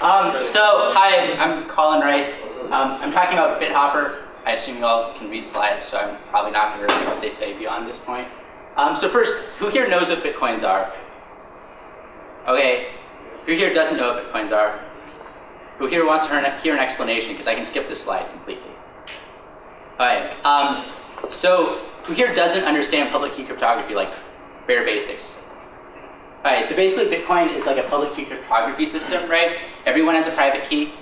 Hi, I'm Colin Rice. I'm talking about BitHopper. I assume you all can read slides, so I'm probably not going to repeat what they say beyond this point. So first, who here knows what Bitcoins are? Okay, who here doesn't know what Bitcoins are? Who here wants to hear an explanation? Because I can skip this slide completely. Alright, so who here doesn't understand public key cryptography, like bare basics? Alright, so basically Bitcoin is like a public key cryptography system, right? Everyone has a private key,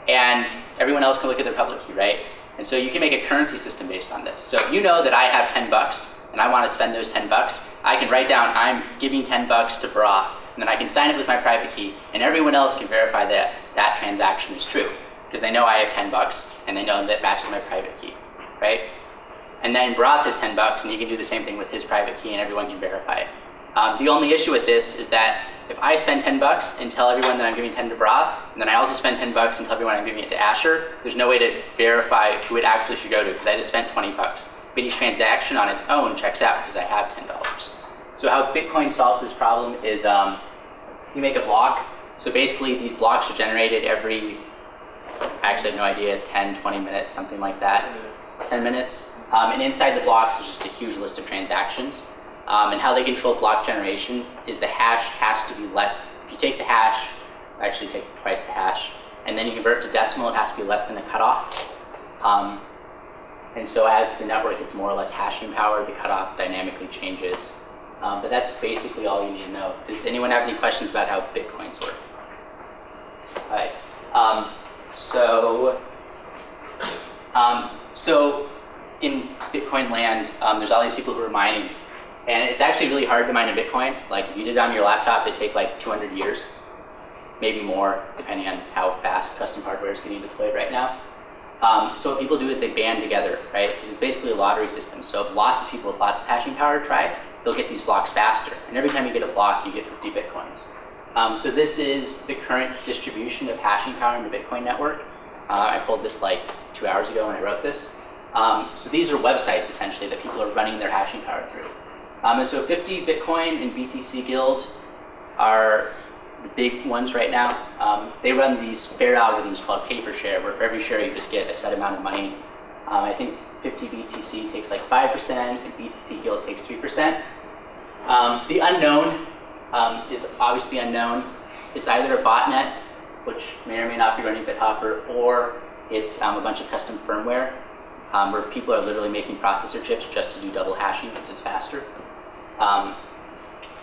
and everyone else can look at their public key, right? And so you can make a currency system based on this. So if you know that I have 10 bucks, and I want to spend those 10 bucks, I can write down, I'm giving 10 bucks to Bra, and then I can sign it with my private key, and everyone else can verify that that transaction is true, because they know I have 10 bucks, and they know that matches my private key, right? And then Bra has 10 bucks, and he can do the same thing with his private key, and everyone can verify it. The only issue with this is that if I spend 10 bucks and tell everyone that I'm giving 10 to Bra, and then I also spend 10 bucks and tell everyone I'm giving it to Asher, there's no way to verify who it actually should go to, because I just spent 20 bucks. But each transaction on its own checks out, because I have $10. So how Bitcoin solves this problem is you make a block. So basically these blocks are generated every, I actually have no idea, 10, 20 minutes, something like that, 10 minutes. And inside the blocks is just a huge list of transactions. And how they control block generation is the hash has to be less. If you take the hash, actually take twice the hash, and then you convert it to decimal, it has to be less than a cutoff. And so as the network gets more or less hashing power, the cutoff dynamically changes. But that's basically all you need to know. Does anyone have any questions about how Bitcoins work? All right. So in Bitcoin land, there's all these people who are mining. And it's actually really hard to mine a Bitcoin. Like if you did it on your laptop, it'd take like 200 years, maybe more, depending on how fast custom hardware is getting deployed right now. So what people do is they band together, right? This is basically a lottery system. So if lots of people with lots of hashing power try, they'll get these blocks faster. And every time you get a block, you get 50 Bitcoins. So this is the current distribution of hashing power in the Bitcoin network. I pulled this like 2 hours ago when I wrote this. So these are websites, essentially, that people are running their hashing power through. And so 50 Bitcoin and BTC Guild are the big ones right now. They run these fair algorithms called paper share, where for every share you just get a set amount of money. I think 50 BTC takes like 5%, and BTC Guild takes 3%. The unknown is obviously unknown. It's either a botnet, which may or may not be running BitHopper, or it's a bunch of custom firmware, where people are literally making processor chips just to do double hashing because it's faster.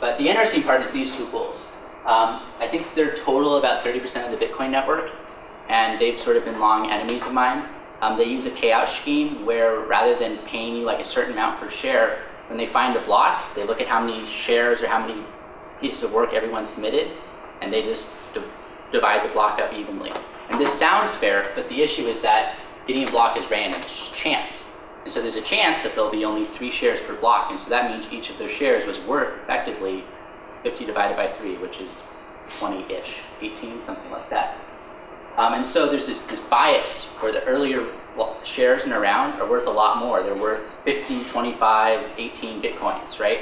But the interesting part is these two pools. I think they're total about 30% of the Bitcoin network, and they've sort of been long enemies of mine. They use a payout scheme where rather than paying you like a certain amount per share, when they find a block, they look at how many shares or how many pieces of work everyone submitted, and they just divide the block up evenly. And this sounds fair, but the issue is that getting a block is random, it's just chance. And so there's a chance that there'll be only 3 shares per block, and so that means each of those shares was worth effectively 50 divided by 3, which is 20-ish, 18, something like that. And so there's this bias where the earlier shares in a round are worth a lot more. They're worth 50, 25, 18 Bitcoins, right?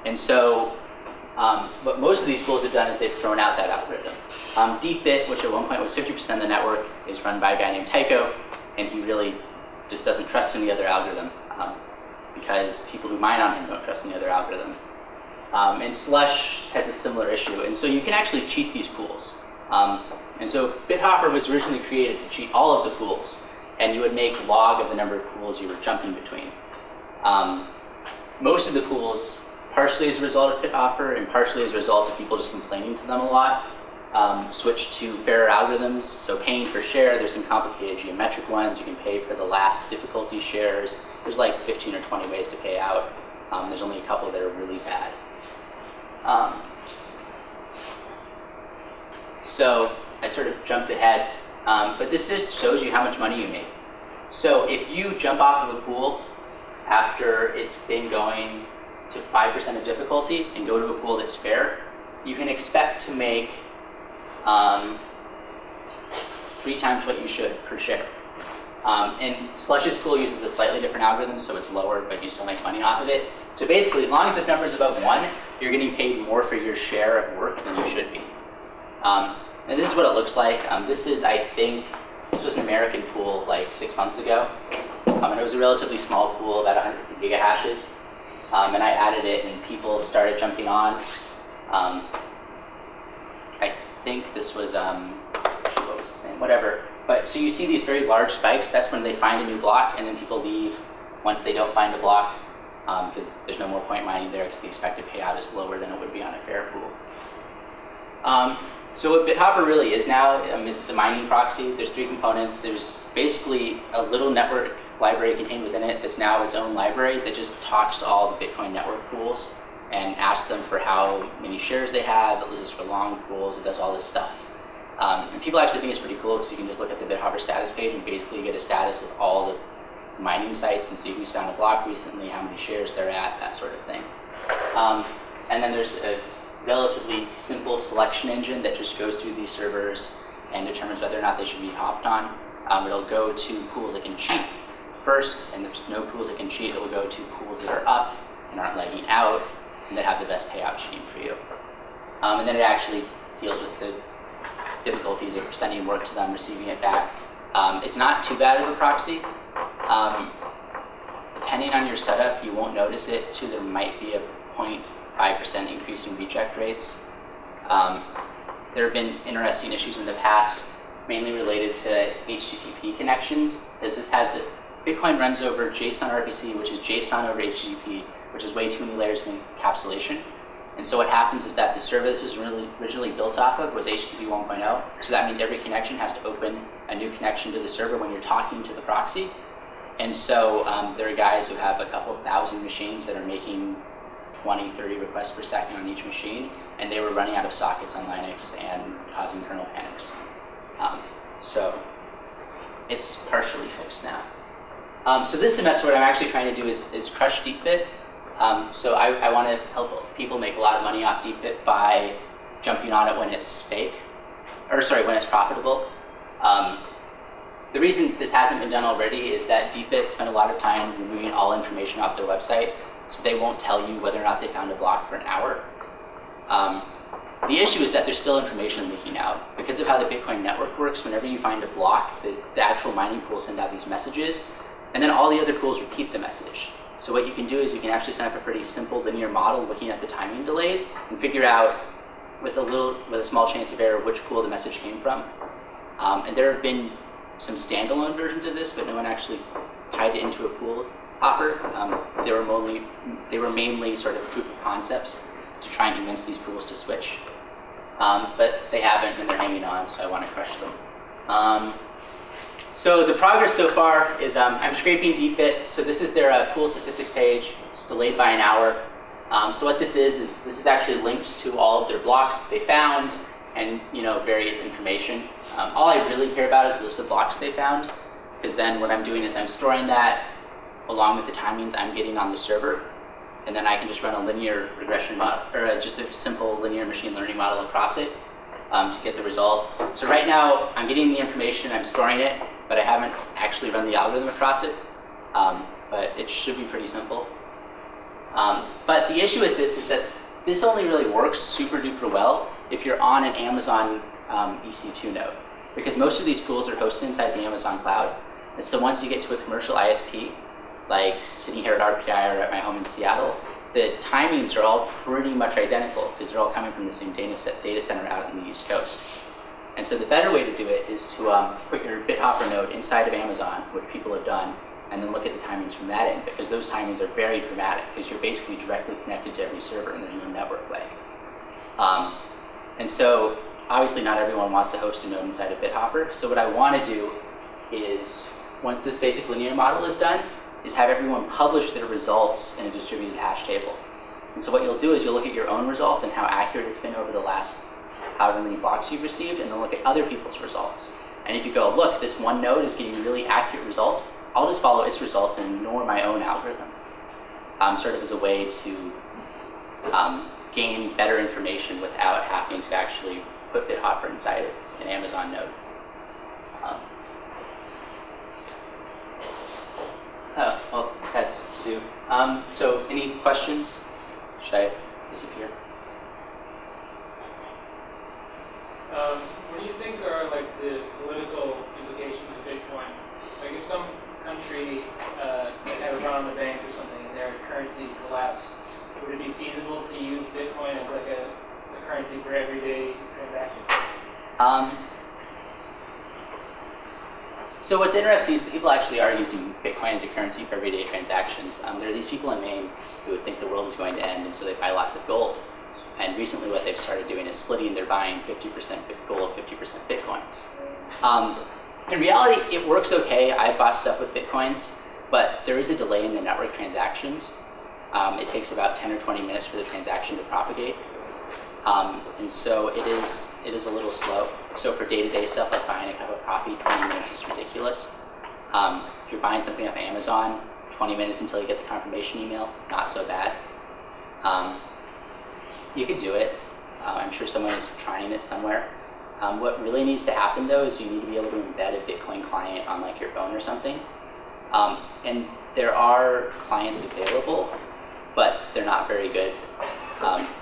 And so what most of these pools have done is they've thrown out that algorithm. DeepBit, which at one point was 50% of the network, is run by a guy named Tycho, and he really just doesn't trust any other algorithm because people who mine on him don't trust any other algorithm. And Slush has a similar issue, and so you can actually cheat these pools. And so BitHopper was originally created to cheat all of the pools, and you would make log of the number of pools you were jumping between. Most of the pools, partially as a result of BitHopper and partially as a result of people just complaining to them a lot, switched to fairer algorithms. So paying per share, there's some complicated geometric ones. You can pay for the last difficulty shares. There's like 15 or 20 ways to pay out. There's only a couple that are really bad. So I sort of jumped ahead, but this just shows you how much money you make. So if you jump off of a pool after it's been going to 5% of difficulty and go to a pool that's fair, you can expect to make 3 times what you should per share. And Slush's pool uses a slightly different algorithm, so it's lower, but you still make money off of it. So basically, as long as this number is above 1, you're getting paid more for your share of work than you should be. And this is what it looks like. This is, I think, this was an American pool like 6 months ago. And it was a relatively small pool, about 150 gigahashes. And I added it, and people started jumping on. I think this was, what was his name? Whatever. But so you see these very large spikes. That's when they find a new block, and then people leave once they don't find a block, because there's no more point mining there because the expected payout is lower than it would be on a fair pool. So what BitHopper really is now is it's a mining proxy. There's 3 components. There's basically a little network library contained within it that's now its own library that just talks to all the Bitcoin network pools and asks them for how many shares they have. It listens for long pools. It does all this stuff. And people actually think it's pretty cool because you can just look at the BitHopper status page and basically get a status of all the mining sites and see who's found a block recently, how many shares they're at, that sort of thing. And then there's a relatively simple selection engine that just goes through these servers and determines whether or not they should be hopped on. It'll go to pools that can cheat first, and if there's no pools that can cheat, it will go to pools that are up and aren't lagging out and that have the best payout scheme for you. And then it actually deals with the difficulties of sending work to them, receiving it back. It's not too bad of a proxy. Depending on your setup, you won't notice it too. There might be a 0.5% increase in reject rates. There have been interesting issues in the past, mainly related to HTTP connections, as this has a Bitcoin runs over JSON RPC, which is JSON over HTTP, which is way too many layers of encapsulation. And so what happens is that the server this was originally built off of was HTTP 1.0. So that means every connection has to open a new connection to the server when you're talking to the proxy. And so there are guys who have a couple thousand machines that are making 20, 30 requests per second on each machine, and they were running out of sockets on Linux and causing kernel panics. So it's partially fixed now. So this semester, what I'm actually trying to do is crush DeepBit. So I want to help people make a lot of money off DeepBit by jumping on it when it's fake, or sorry, when it's profitable. The reason this hasn't been done already is that DeepBit spent a lot of time removing all information off their website, so they won't tell you whether or not they found a block for an hour. The issue is that there's still information leaking out. Because of how the Bitcoin network works, whenever you find a block, the actual mining pools send out these messages, and then all the other pools repeat the message. So what you can do is you can actually set up a pretty simple linear model looking at the timing delays and figure out with a small chance of error which pool the message came from. And there have been some standalone versions of this, but no one actually tied it into a pool hopper. They were mainly sort of proof of concepts to try and convince these pools to switch. But they haven't, and they're hanging on, so I want to crush them. So the progress so far is I'm scraping DeepBit. So this is their pool statistics page. It's delayed by an hour. So what this is actually links to all of their blocks that they found and various information. All I really care about is the list of blocks they found, because then what I'm doing is I'm storing that along with the timings I'm getting on the server, and then I can just run a linear regression model, or just a simple linear machine learning model across it to get the result. So right now I'm getting the information, I'm storing it, but I haven't actually run the algorithm across it. But it should be pretty simple. But the issue with this is that this only really works super duper well if you're on an Amazon EC2 node, because most of these pools are hosted inside the Amazon cloud. And so once you get to a commercial ISP, like sitting here at RPI or at my home in Seattle, the timings are all pretty much identical because they're all coming from the same data center out in the East Coast. And so the better way to do it is to put your BitHopper node inside of Amazon, which people have done, and then look at the timings from that end, because those timings are very dramatic because you're basically directly connected to every server and there's no network lag. And so obviously not everyone wants to host a node inside of BitHopper. So what I want to do is, once this basic linear model is done, is have everyone publish their results in a distributed hash table. And so what you'll do is you'll look at your own results and how accurate it's been over the last however many blocks you've received, and then look at other people's results. And if you go, look, this one node is getting really accurate results, I'll just follow its results and ignore my own algorithm, sort of as a way to gain better information without having to actually put BitHopper inside an Amazon node. Oh, well, that's to do. So any questions? Should I disappear? What do the political implications of Bitcoin. Like if some country had a run on the banks or something and their currency collapsed, would it be feasible to use Bitcoin as like a currency for everyday transactions? So what's interesting is that people actually are using Bitcoin as a currency for everyday transactions. There are these people in Maine who would think the world is going to end, and so they buy lots of gold. And recently what they've started doing is splitting. They're buying 50% gold, 50% Bitcoins. In reality, it works okay. I bought stuff with Bitcoins, but there is a delay in the network transactions. It takes about 10 or 20 minutes for the transaction to propagate. And so it is a little slow. So for day-to-day stuff like buying a cup of coffee, 20 minutes is ridiculous. If you're buying something off Amazon, 20 minutes until you get the confirmation email, not so bad. You could do it. I'm sure someone is trying it somewhere. What really needs to happen though is you need to be able to embed a Bitcoin client on like your phone or something. And there are clients available, but they're not very good.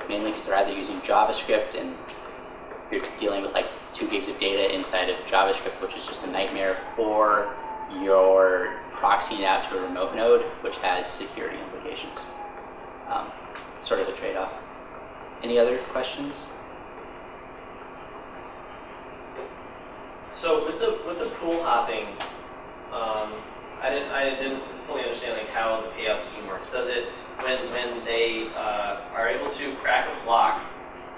Mainly because they're either using JavaScript and you're dealing with like 2 gigs of data inside of JavaScript, which is just a nightmare, or you're proxying out to a remote node, which has security implications. Sort of a trade-off. Any other questions? So with the pool hopping, I didn't fully understand like how the payout scheme works. Does it when they are able to crack a block?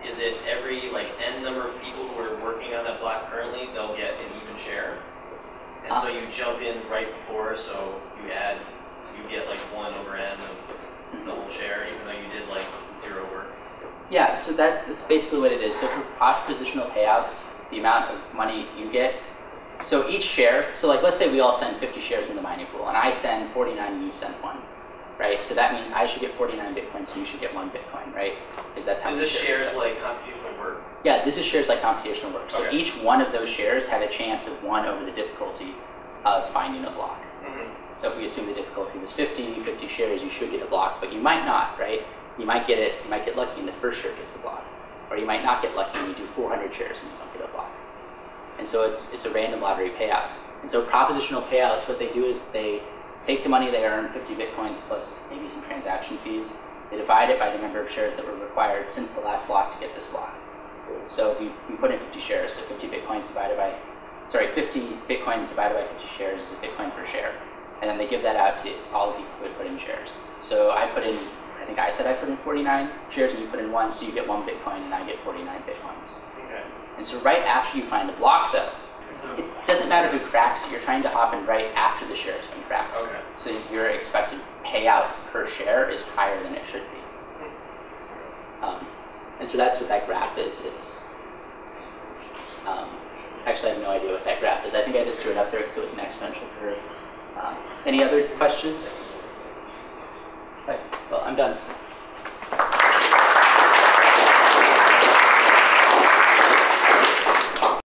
Is it every like n number of people who are working on that block currently, they'll get an even share? And so you jump in right before, so you get like 1 over n of the whole share, even though you did like 0 work. Yeah, so that's basically what it is. So for propositional payouts, the amount of money you get, so each share, so like let's say we all send 50 shares in the mining pool, and I send 49 and you send 1, right? So that means I should get 49 Bitcoins and you should get 1 Bitcoin, right? Because that's how many shares. Is this shares like computational work? Yeah, this is shares like computational work. So Okay. each one of those shares had a chance of 1 over the difficulty of finding a block. Mm-hmm. So if we assume the difficulty was 50 shares, you should get a block, but you might not, right? You might get lucky and the first share gets a block. Or you might not get lucky and you do 400 shares and you don't get a block. And so it's a random lottery payout. And so propositional payouts, what they do is they take the money they earn, 50 Bitcoins plus maybe some transaction fees, they divide it by the number of shares that were required since the last block to get this block. So if you put in 50 shares, so 50 Bitcoins divided by 50 Bitcoins divided by 50 shares is a Bitcoin per share. And then they give that out to all the people who had put in shares. So I put in 49 shares and you put in 1, so you get 1 Bitcoin and I get 49 Bitcoins. Okay. And so right after you find a block though, it doesn't matter who cracks it, you're trying to hop in right after the share has been cracked. Okay. So your expected payout per share is higher than it should be. And so that's what that graph is. It's actually I have no idea what that graph is. I think I just threw it up there because it was an exponential curve. Any other questions? Okay, well, I'm done.